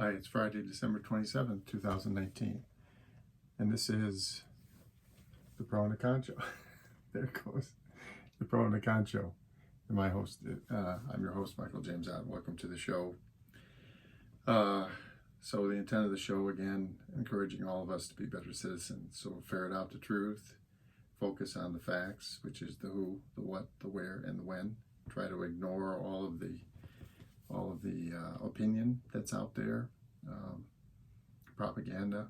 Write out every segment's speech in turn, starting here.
Hi, it's Friday, December 27th, 2019, and this is the Pro and the Con Show. There it goes, the Pro and the Con Show. And I'm your host, Michael James Ott. Welcome to the show. So the intent of the show, again, encouraging all of us to be better citizens. So ferret out the truth, focus on the facts, which is the who, the what, the where, and the when. Try to ignore all of the opinion that's out there, propaganda.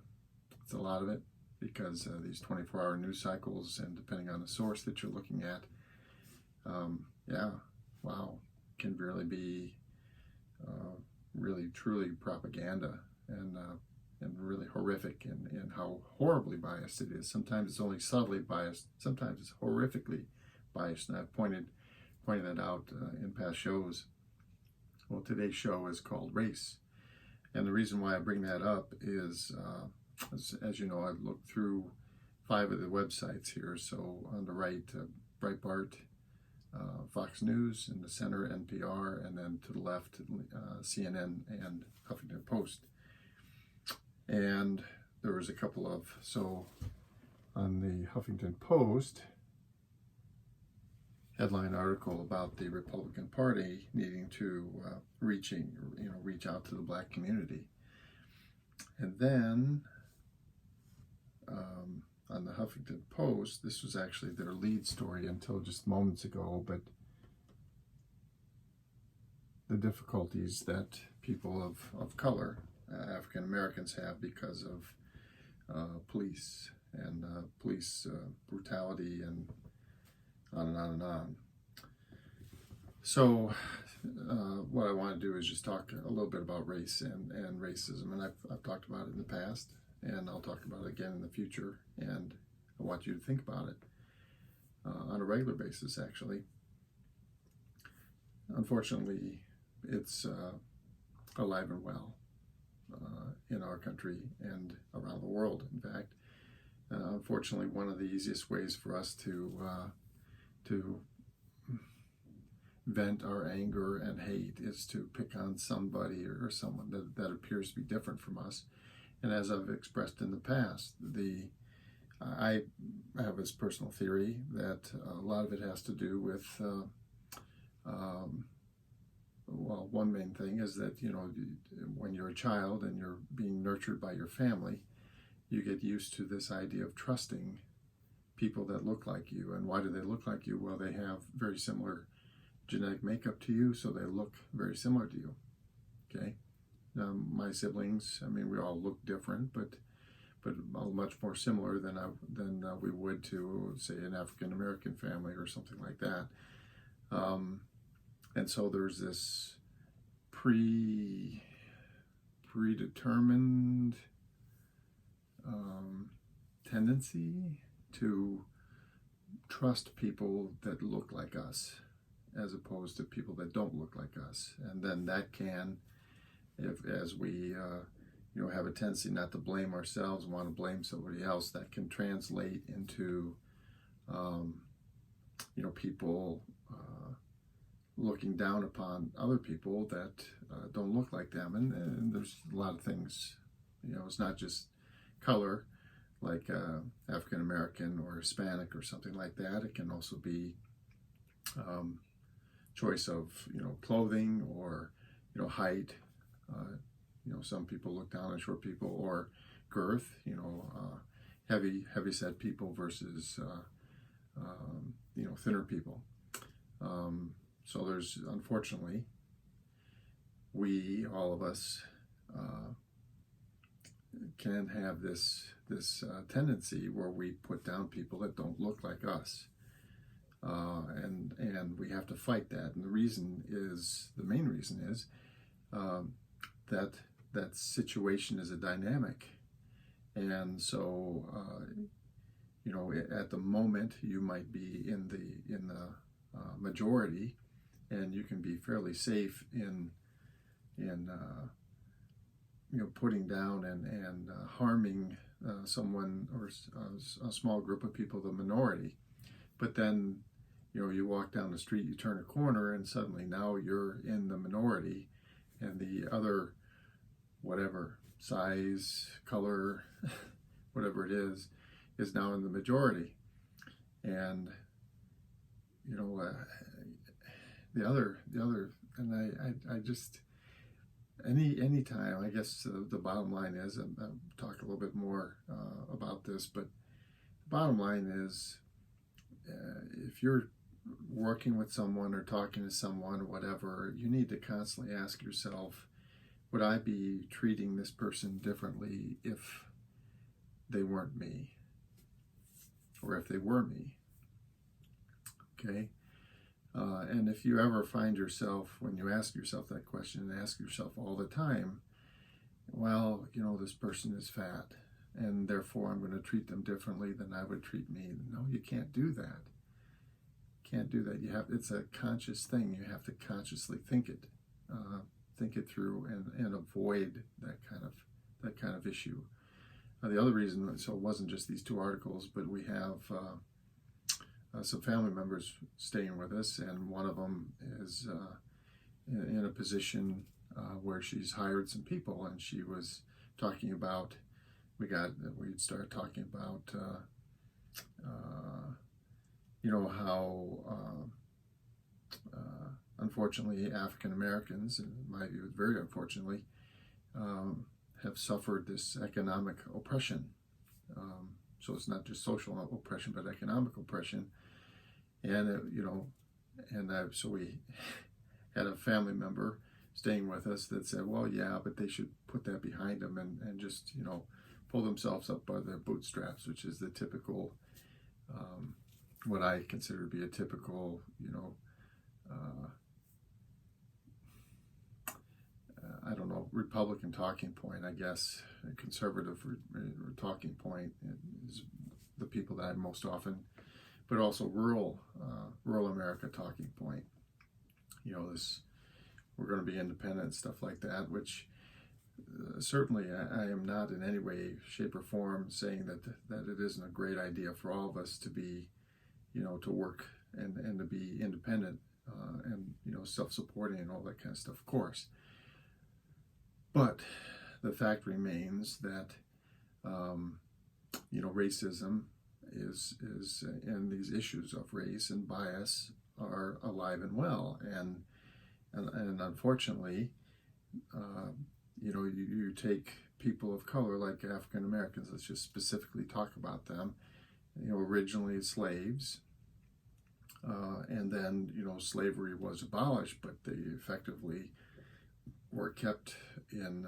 It's a lot of it, because these 24-hour news cycles, and depending on the source that you're looking at, can really be really truly propaganda, and really horrific in how horribly biased it is. Sometimes it's only subtly biased, sometimes it's horrifically biased, and I've pointed that out in past shows. Well, today's show is called Race. And the reason why I bring that up is, as you know, I've looked through 5 of the websites here. So on the right, Breitbart, Fox News; in the center, NPR; and then to the left, CNN and Huffington Post. And there was a couple of, so on the Huffington Post, headline article about the Republican Party needing to reach out to the Black community. And then on the Huffington Post, this was actually their lead story until just moments ago, but the difficulties that people of color, African Americans, have because of police and police brutality, and on and on and on. So what I want to do is just talk a little bit about race and racism. And I've talked about it in the past, and I'll talk about it again in the future. And I want you to think about it on a regular basis, actually. Unfortunately, it's alive and well in our country and around the world, in fact. Unfortunately, one of the easiest ways for us to vent our anger and hate is to pick on somebody or someone that appears to be different from us. And as I've expressed in the past, I have this personal theory that a lot of it has to do with, one main thing is that, when you're a child and you're being nurtured by your family, you get used to this idea of trusting people that look like you. And why do they look like you? Well, they have very similar genetic makeup to you, so they look very similar to you. Okay, my siblings, we all look different, but much more similar than we would to, say, an African American family or something like that. And so there's this predetermined tendency to trust people that look like us as opposed to people that don't look like us. And then that can, as we have a tendency not to blame ourselves, want to blame somebody else, that can translate into people looking down upon other people that don't look like them. And there's a lot of things, it's not just color, like African American or Hispanic or something like that. It can also be choice of clothing, or height. Some people look down on short people, or girth. Heavy set people versus thinner people. So there's, unfortunately, all of us can have this tendency where we put down people that don't look like us, and we have to fight that. And the main reason is that situation is a dynamic, and so at the moment you might be in the majority, and you can be fairly safe in putting down and harming someone or a small group of people, the minority. But then you walk down the street, you turn a corner, and suddenly now you're in the minority, and the other whatever size, color, whatever it is now in the majority. And the other, and I just any time, I guess the bottom line is, I'll talk a little bit more about this, but the bottom line is, if you're working with someone or talking to someone or whatever, you need to constantly ask yourself, would I be treating this person differently if they weren't me? Or if they were me? Okay? And if you ever find yourself, when you ask yourself that question, and ask yourself all the time, well, this person is fat, and therefore I'm going to treat them differently than I would treat me. No, you can't do that. Can't do that. It's a conscious thing. You have to consciously think it through, and avoid that kind of issue. The other reason, so it wasn't just these 2 articles, but we have some family members staying with us, and one of them is in a position where she's hired some people, and she was talking about, we'd start talking about how unfortunately African Americans, in my view very unfortunately, have suffered this economic oppression. So it's not just social oppression, but economic oppression. And so we had a family member staying with us that said, well, yeah, but they should put that behind them and just pull themselves up by their bootstraps, which is the typical, what I consider to be a typical, I don't know, Republican talking point, I guess. A conservative talking point is the people that I most often, but also rural America talking point. This, we're going to be independent, stuff like that, which certainly I am not in any way, shape, or form saying that it isn't a great idea for all of us to be, to work and to be independent and self-supporting and all that kind of stuff, of course. But the fact remains that racism is and these issues of race and bias are alive and well, and unfortunately, you take people of color like African Americans. Let's just specifically talk about them. Originally slaves, and then slavery was abolished, but they effectively were kept in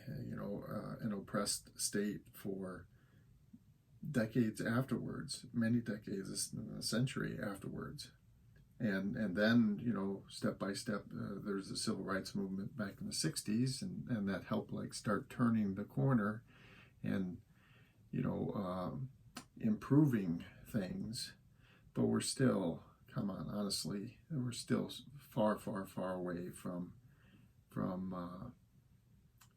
an oppressed state for decades afterwards, many decades, a century afterwards. And then, step by step, there's the civil rights movement back in the 60s, and that helped start turning the corner and, improving things. But we're still, come on, honestly, we're still far, far, far away from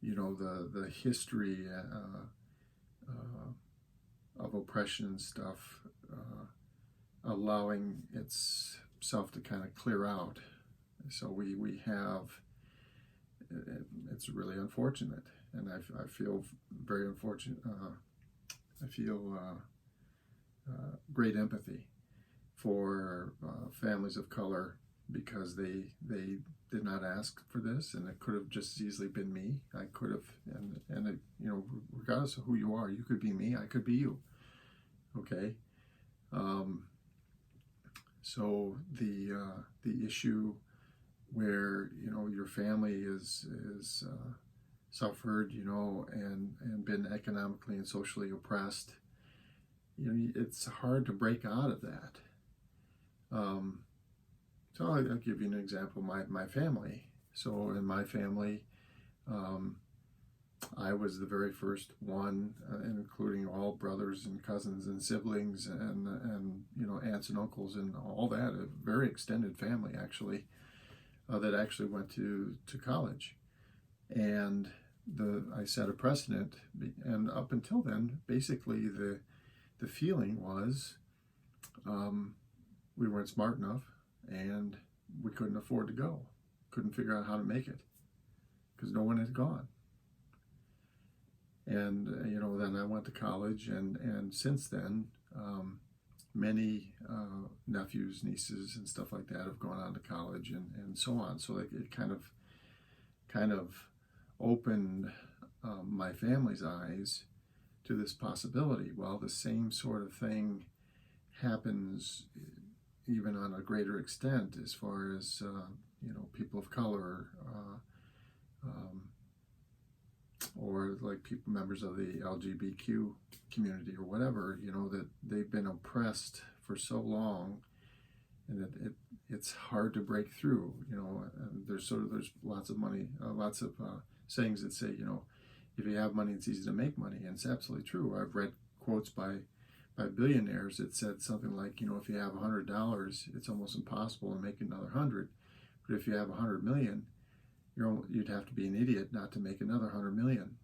the history of oppression and stuff, allowing itself to kind of clear out. So we have, it's really unfortunate, and I feel very unfortunate. I feel great empathy for families of color, because they did not ask for this, and it could have just as easily been me. I could have, and it, regardless of who you are, you could be me, I could be you. Okay. So the issue where your family is suffered, and been economically and socially oppressed, it's hard to break out of that. So I'll give you an example. My family. So in my family, I was the very first one, including all brothers and cousins and siblings and aunts and uncles and all that. A very extended family, actually, that actually went to college, and I set a precedent. And up until then, basically the feeling was we weren't smart enough, and we couldn't afford to go, couldn't figure out how to make it. because no one had gone. And then I went to college, and since then, many nephews, nieces, and stuff like that have gone on to college, and so on. So it kind of opened my family's eyes to this possibility. Well, the same sort of thing happens even on a greater extent as far as people of color, or like people, members of the LGBTQ community or whatever, that they've been oppressed for so long, and that it's hard to break through. And there's lots of sayings that say, if you have money, it's easy to make money, and it's absolutely true. I've read quotes by billionaires that said something like, if you have $100, it's almost impossible to make another 100, but if you have 100 million, you'd have to be an idiot not to make another 100 million.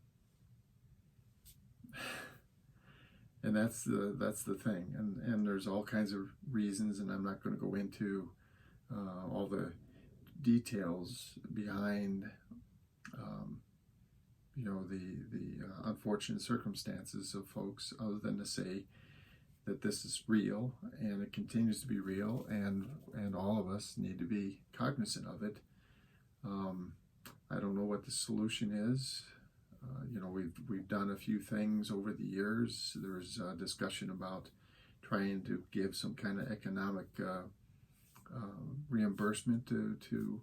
And that's the thing. And there's all kinds of reasons, and I'm not going to go into all the details behind the unfortunate circumstances of folks, other than to say that this is real, and it continues to be real, and all of us need to be cognizant of it. I don't know what the solution is. We've done a few things over the years. There's a discussion about trying to give some kind of economic reimbursement to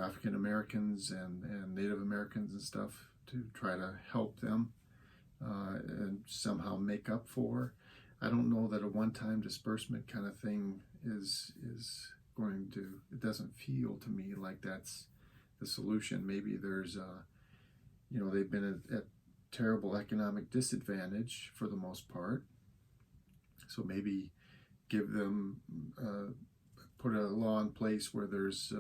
African Americans and Native Americans and stuff, to try to help them and somehow make up for. I don't know that a one-time disbursement kind of thing is going to. It doesn't feel to me like that's the solution. Maybe there's they've been at terrible economic disadvantage for the most part, so maybe give them put a law in place where there's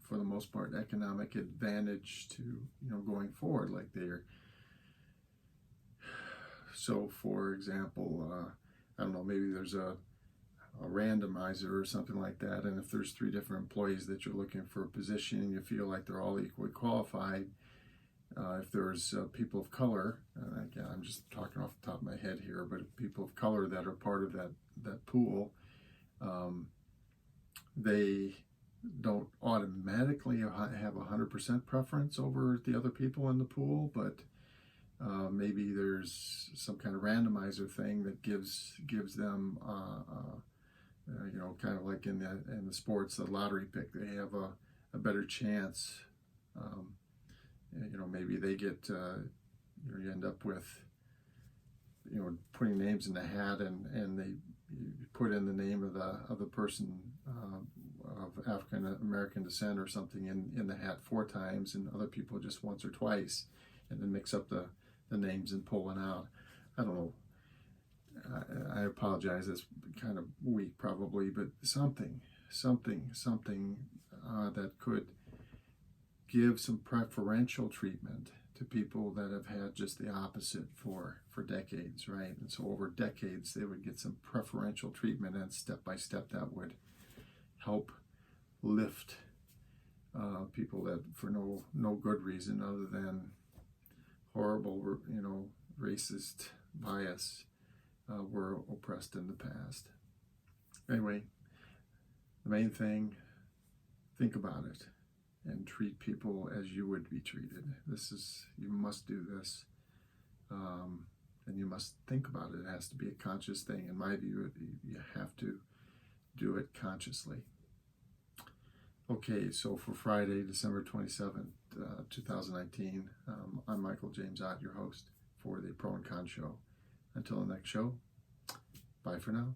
for the most part economic advantage to going forward, like they're. So for example, I don't know, maybe there's a randomizer or something like that, and if there's 3 different employees that you're looking for a position and you feel like they're all equally qualified, if there's people of color, again, I'm just talking off the top of my head here, but people of color that are part of that pool, they don't automatically have 100% preference over the other people in the pool, but maybe there's some kind of randomizer thing that gives them kind of like in the sports, the lottery pick, they have a better chance. Maybe they get you end up with putting names in the hat, and they put in the name of the person of African American descent or something in the hat 4 times, and other people just once or twice, and then mix up the names and pull one out. I don't know. I apologize. That's kind of weak, probably, but something that could give some preferential treatment to people that have had just the opposite for decades, right? And so over decades, they would get some preferential treatment, and step by step, that would help lift people that for no good reason other than horrible, racist bias, were oppressed in the past. Anyway, the main thing, think about it and treat people as you would be treated. You must do this, and you must think about it. It has to be a conscious thing. In my view, you have to do it consciously. Okay, so for Friday, December 27th, 2019, I'm Michael James Ott, your host for the Pro and Con Show. Until the next show, bye for now.